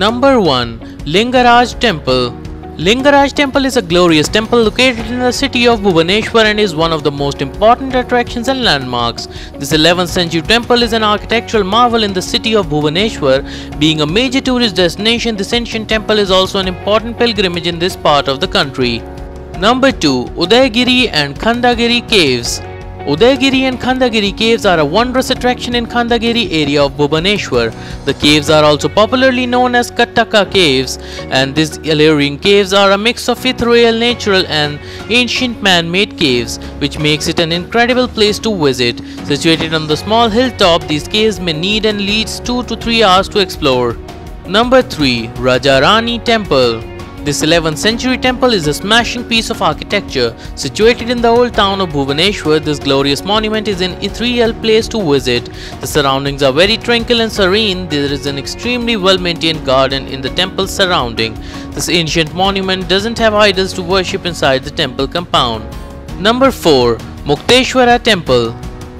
Number 1. Lingaraj Temple. Lingaraj Temple is a glorious temple located in the city of Bhubaneswar and is one of the most important attractions and landmarks. This 11th century temple is an architectural marvel in the city of Bhubaneswar. Being a major tourist destination, this ancient temple is also an important pilgrimage in this part of the country. Number 2. Udayagiri and Khandagiri Caves. Udayagiri and Khandagiri caves are a wondrous attraction in Khandagiri area of Bhubaneswar. The caves are also popularly known as Kattaka caves, and these alluring caves are a mix of ethereal, natural and ancient man-made caves, which makes it an incredible place to visit. Situated on the small hilltop, these caves may need and leads 2 to 3 hours to explore. Number 3. Raja Rani Temple. This 11th century temple is a smashing piece of architecture. Situated in the old town of Bhubaneswar, this glorious monument is an ethereal place to visit. The surroundings are very tranquil and serene. There is an extremely well-maintained garden in the temple's surrounding. This ancient monument doesn't have idols to worship inside the temple compound. Number 4. Mukteshwara Temple.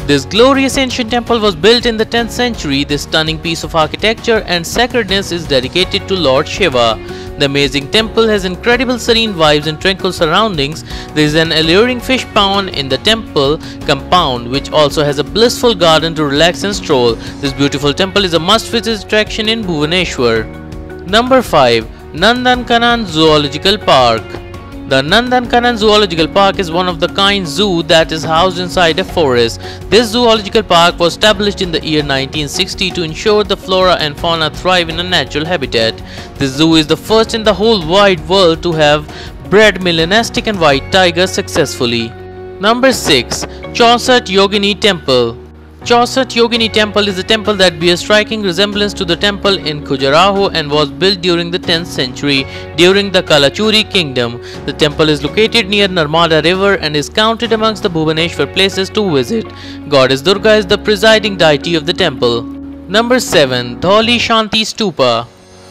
This glorious ancient temple was built in the 10th century. This stunning piece of architecture and sacredness is dedicated to Lord Shiva. The amazing temple has incredible serene vibes and tranquil surroundings. There is an alluring fish pond in the temple compound, which also has a blissful garden to relax and stroll. This beautiful temple is a must-visit attraction in Bhubaneswar. Number 5. Nandankanan Zoological Park. The Nandankanan Zoological Park is one of the kind zoo that is housed inside a forest. This zoological park was established in the year 1960 to ensure the flora and fauna thrive in a natural habitat. This zoo is the first in the whole wide world to have bred melanistic and white tigers successfully. Number 6. Chaussat Yogini Temple. Chaussat Yogini Temple is a temple that bears striking resemblance to the temple in Khajuraho and was built during the 10th century during the Kalachuri kingdom. The temple is located near Narmada river and is counted amongst the Bhubaneswar places to visit. Goddess Durga is the presiding deity of the temple. Number 7. Dhauli Shanti Stupa.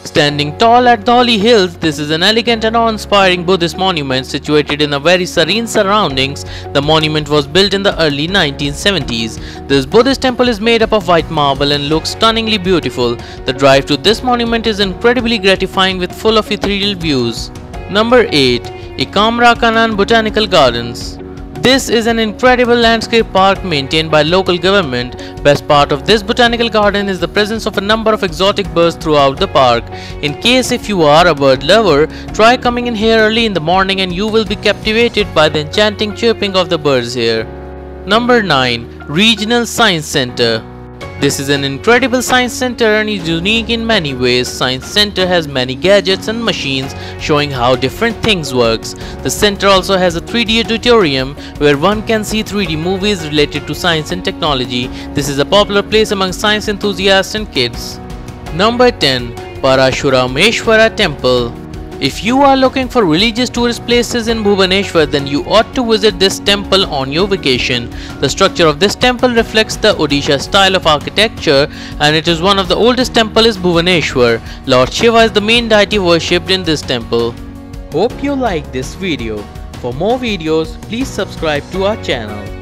Standing tall at Dhauli Hills, this is an elegant and awe-inspiring Buddhist monument situated in a very serene surroundings. The monument was built in the early 1970s. This Buddhist temple is made up of white marble and looks stunningly beautiful. The drive to this monument is incredibly gratifying with full of ethereal views. Number 8. Ekamra Kanan Botanical Gardens. This is an incredible landscape park maintained by local government. Best part of this botanical garden is the presence of a number of exotic birds throughout the park. In case if you are a bird lover, try coming in here early in the morning and you will be captivated by the enchanting chirping of the birds here. Number 9. Regional Science Center. This is an incredible science center and is unique in many ways. Science Center has many gadgets and machines showing how different things works. The center also has a 3D auditorium where one can see 3D movies related to science and technology. This is a popular place among science enthusiasts and kids. Number 10. Parashurameshwara Temple. If you are looking for religious tourist places in Bhubaneswar, then you ought to visit this temple on your vacation. The structure of this temple reflects the Odisha style of architecture and it is one of the oldest temples in Bhubaneswar. Lord Shiva is the main deity worshipped in this temple. Hope you liked this video. For more videos, please subscribe to our channel.